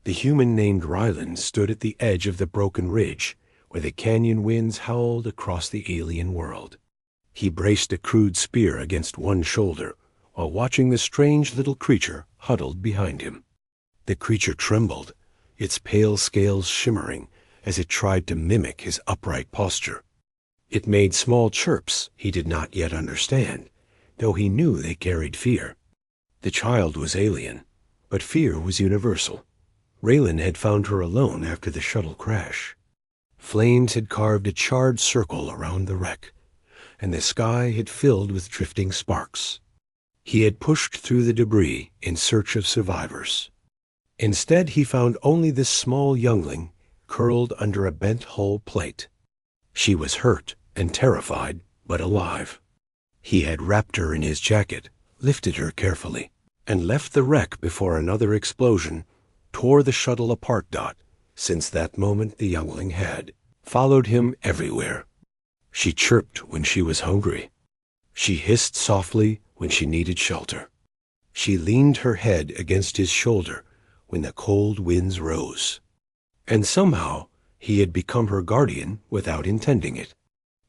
The human named Ryland stood at the edge of the broken ridge where the canyon winds howled across the alien world. He braced a crude spear against one shoulder while watching the strange little creature huddled behind him. The creature trembled, its pale scales shimmering as it tried to mimic his upright posture. It made small chirps he did not yet understand, though he knew they carried fear. The child was alien, but fear was universal. Raylan had found her alone after the shuttle crash. Flames had carved a charred circle around the wreck, and the sky had filled with drifting sparks. He had pushed through the debris in search of survivors. Instead, he found only this small youngling curled under a bent hull plate. She was hurt and terrified, but alive. He had wrapped her in his jacket, lifted her carefully, and left the wreck before another explosion tore the shuttle apart. Since that moment, the youngling had followed him everywhere. She chirped when she was hungry. She hissed softly when she needed shelter. She leaned her head against his shoulder when the cold winds rose. And somehow he had become her guardian without intending it.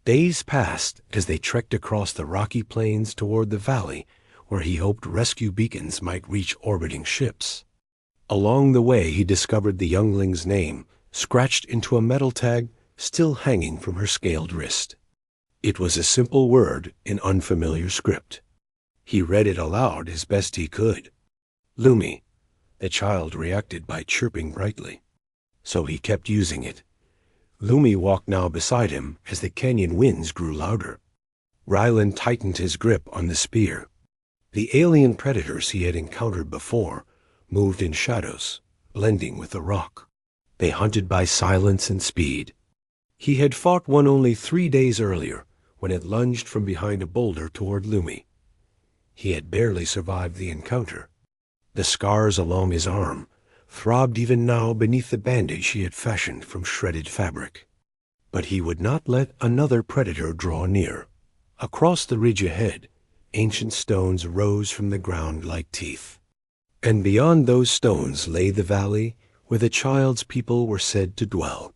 Days passed as they trekked across the rocky plains toward the valley where he hoped rescue beacons might reach orbiting ships. Along the way he discovered the youngling's name scratched into a metal tag still hanging from her scaled wrist. It was a simple word in unfamiliar script. He read it aloud as best he could. Lumi. The child reacted by chirping brightly, so he kept using it. Lumi walked now beside him as the canyon winds grew louder. Ryland tightened his grip on the spear. The alien predators he had encountered before moved in shadows, blending with the rock. They hunted by silence and speed. He had fought one only 3 days earlier when it lunged from behind a boulder toward Lumi. He had barely survived the encounter. The scars along his arm throbbed even now beneath the bandage he had fashioned from shredded fabric. But he would not let another predator draw near. Across the ridge ahead, ancient stones rose from the ground like teeth. And beyond those stones lay the valley where the child's people were said to dwell.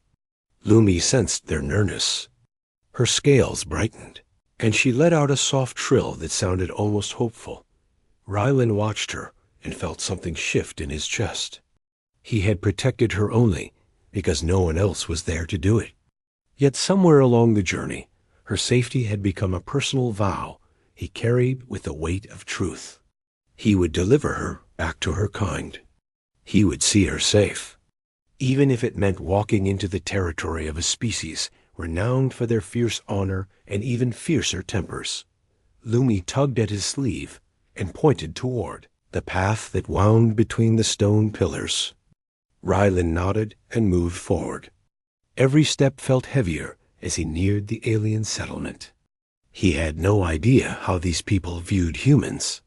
Lumi sensed their nearness. Her scales brightened, and she let out a soft trill that sounded almost hopeful. Rylan watched her and felt something shift in his chest. He had protected her only because no one else was there to do it. Yet somewhere along the journey, her safety had become a personal vow he carried with the weight of truth. He would deliver her back to her kind. He would see her safe, even if it meant walking into the territory of a species renowned for their fierce honor and even fiercer tempers. Lumi tugged at his sleeve and pointed toward the path that wound between the stone pillars. Rylan nodded and moved forward. Every step felt heavier as he neared the alien settlement. He had no idea how these people viewed humans.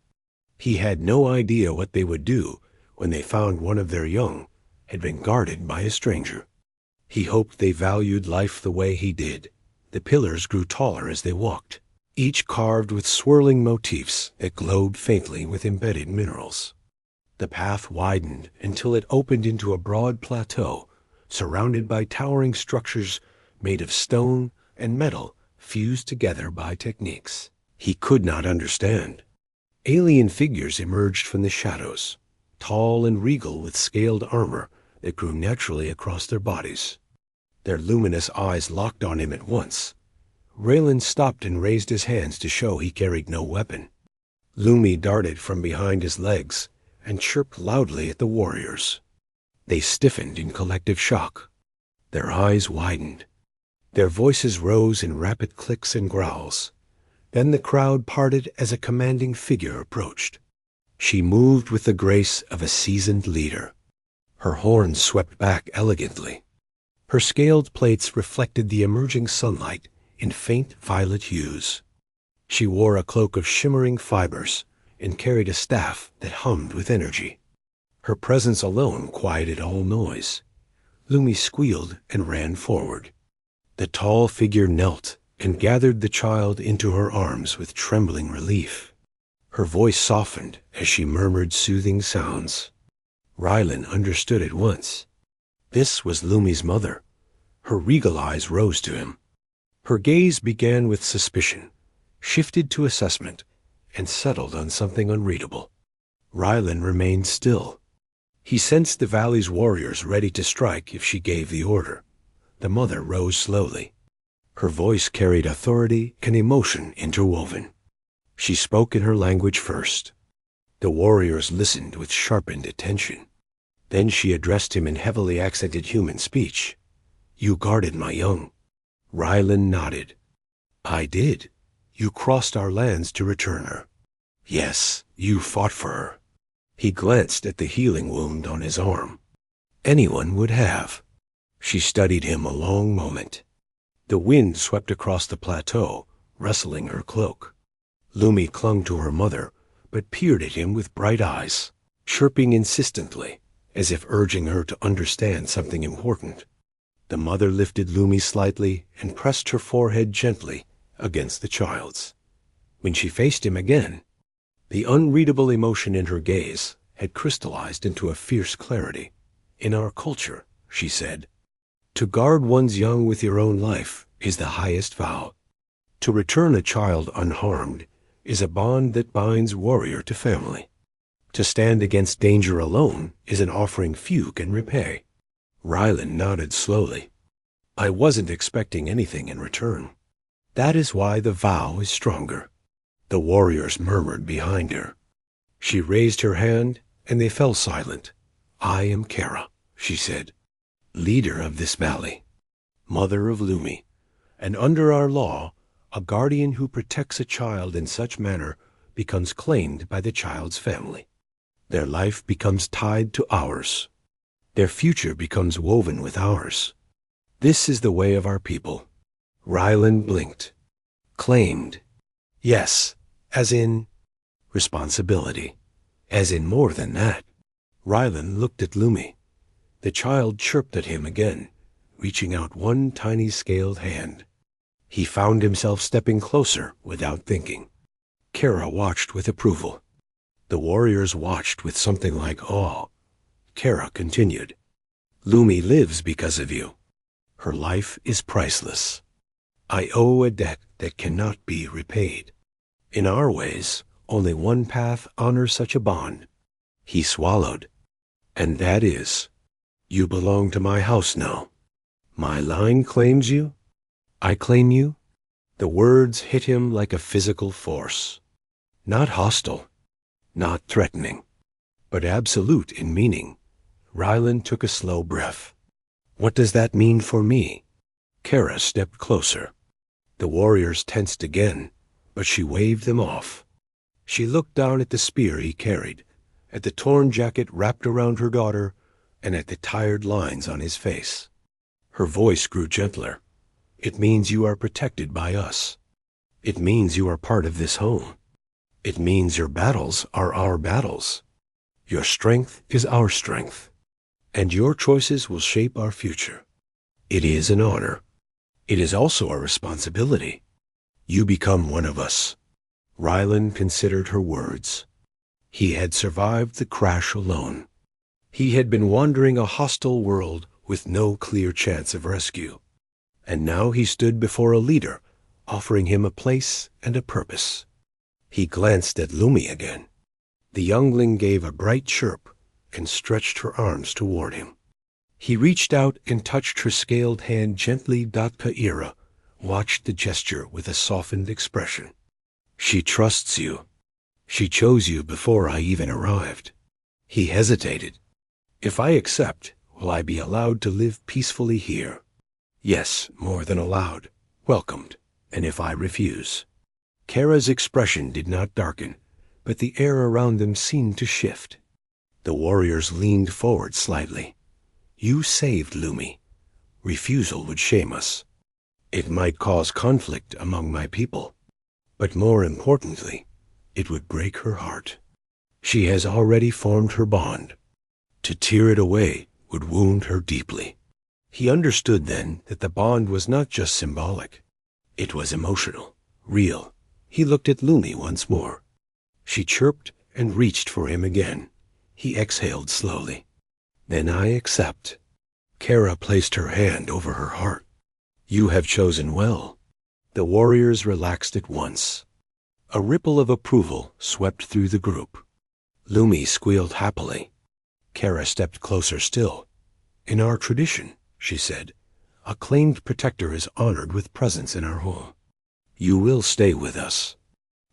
He had no idea what they would do when they found one of their young had been guarded by a stranger. He hoped they valued life the way he did. The pillars grew taller as they walked, each carved with swirling motifs that glowed faintly with embedded minerals. The path widened until it opened into a broad plateau surrounded by towering structures made of stone and metal fused together by techniques he could not understand. Alien figures emerged from the shadows, tall and regal with scaled armor that grew naturally across their bodies. Their luminous eyes locked on him at once. Raylan stopped and raised his hands to show he carried no weapon. Lumi darted from behind his legs and chirped loudly at the warriors. They stiffened in collective shock. Their eyes widened. Their voices rose in rapid clicks and growls. Then the crowd parted as a commanding figure approached. She moved with the grace of a seasoned leader. Her horns swept back elegantly. Her scaled plates reflected the emerging sunlight in faint violet hues. She wore a cloak of shimmering fibers and carried a staff that hummed with energy. Her presence alone quieted all noise. Lumi squealed and ran forward. The tall figure knelt and gathered the child into her arms with trembling relief. Her voice softened as she murmured soothing sounds. Rylan understood at once. This was Lumi's mother. Her regal eyes rose to him. Her gaze began with suspicion, shifted to assessment, and settled on something unreadable. Rylan remained still. He sensed the valley's warriors ready to strike if she gave the order. The mother rose slowly. Her voice carried authority and emotion interwoven. She spoke in her language first. The warriors listened with sharpened attention. Then she addressed him in heavily accented human speech. "You guarded my young." Rylan nodded. "I did. You crossed our lands to return her." "Yes, you fought for her." He glanced at the healing wound on his arm. "Anyone would have." She studied him a long moment. The wind swept across the plateau, rustling her cloak. Lumi clung to her mother, but peered at him with bright eyes, chirping insistently, as if urging her to understand something important. The mother lifted Lumi slightly and pressed her forehead gently against the child's. When she faced him again, the unreadable emotion in her gaze had crystallized into a fierce clarity. "In our culture," she said, "to guard one's young with your own life is the highest vow. To return a child unharmed is a bond that binds warrior to family. To stand against danger alone is an offering few can repay." Rylan nodded slowly. "I wasn't expecting anything in return. That is why the vow is stronger." The warriors murmured behind her. She raised her hand, and they fell silent. "I am Kara," she said, "leader of this valley, mother of Lumi, and under our law, a guardian who protects a child in such manner becomes claimed by the child's family. Their life becomes tied to ours. Their future becomes woven with ours. This is the way of our people." Rylan blinked. "Claimed. Yes, as in responsibility. As in more than that." Rylan looked at Lumi. The child chirped at him again, reaching out one tiny scaled hand. He found himself stepping closer without thinking. Kara watched with approval. The warriors watched with something like awe. Kara continued, "Lumi lives because of you. Her life is priceless. I owe a debt that cannot be repaid. In our ways, only one path honors such a bond." He swallowed. "And that is, you belong to my house now. My line claims you. I claim you." The words hit him like a physical force. Not hostile, not threatening, but absolute in meaning. Rylan took a slow breath. "What does that mean for me?" Kara stepped closer. The warriors tensed again, but she waved them off. She looked down at the spear he carried, at the torn jacket wrapped around her daughter, and at the tired lines on his face. Her voice grew gentler. "It means you are protected by us. It means you are part of this home. It means your battles are our battles. Your strength is our strength. And your choices will shape our future. It is an honor. It is also a responsibility. You become one of us." Rylan considered her words. He had survived the crash alone. He had been wandering a hostile world with no clear chance of rescue. And now he stood before a leader, offering him a place and a purpose. He glanced at Lumi again. The youngling gave a bright chirp and stretched her arms toward him. He reached out and touched her scaled hand gently. Ka'ira watched the gesture with a softened expression. "She trusts you. She chose you before I even arrived." He hesitated. "If I accept, will I be allowed to live peacefully here?" "Yes, more than allowed. Welcomed. And if I refuse?" Kara's expression did not darken, but the air around them seemed to shift. The warriors leaned forward slightly. "You saved Lumi. Refusal would shame us. It might cause conflict among my people. But more importantly, it would break her heart. She has already formed her bond. To tear it away would wound her deeply." He understood then that the bond was not just symbolic. It was emotional, real. He looked at Lumi once more. She chirped and reached for him again. He exhaled slowly. Then I accept. Kara placed her hand over her heart. You have chosen well. The warriors relaxed at once. A ripple of approval swept through the group. Lumi squealed happily. Kara stepped closer still. In our tradition, she said, a claimed protector is honored with presence in our home. You will stay with us.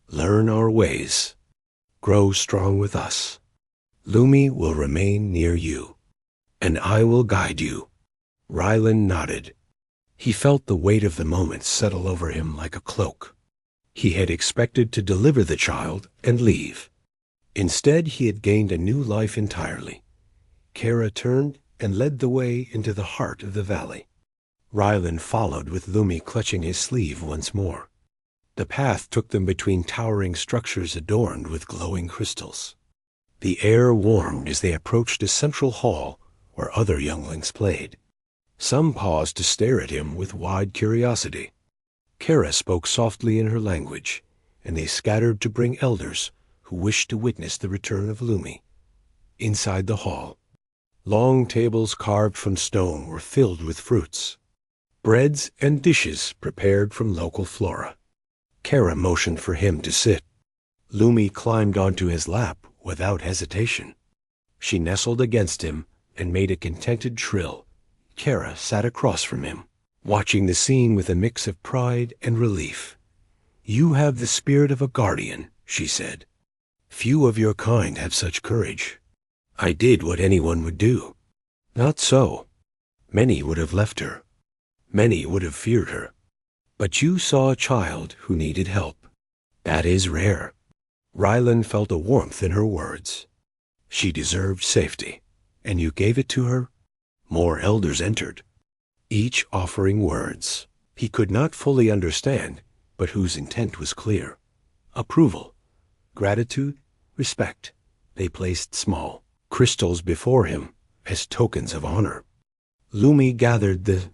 Learn our ways. Grow strong with us. Lumi will remain near you. And I will guide you. Rylan nodded. He felt the weight of the moment settle over him like a cloak. He had expected to deliver the child and leave. Instead, he had gained a new life entirely. Kara turned and led the way into the heart of the valley. Rylan followed with Lumi clutching his sleeve once more. The path took them between towering structures adorned with glowing crystals. The air warmed as they approached a central hall where other younglings played. Some paused to stare at him with wide curiosity. Kara spoke softly in her language, and they scattered to bring elders who wished to witness the return of Lumi. Inside the hall, long tables carved from stone were filled with fruits, breads and dishes prepared from local flora. Kara motioned for him to sit. Lumi climbed onto his lap without hesitation. She nestled against him and made a contented trill. Kara sat across from him, watching the scene with a mix of pride and relief. You have the spirit of a guardian, she said. Few of your kind have such courage. I did what anyone would do. Not so. Many would have left her. Many would have feared her. But you saw a child who needed help. That is rare. Rylan felt a warmth in her words. She deserved safety, and you gave it to her. More elders entered, each offering words he could not fully understand, but whose intent was clear. Approval, gratitude, respect. They placed small crystals before him as tokens of honor. Lumi gathered the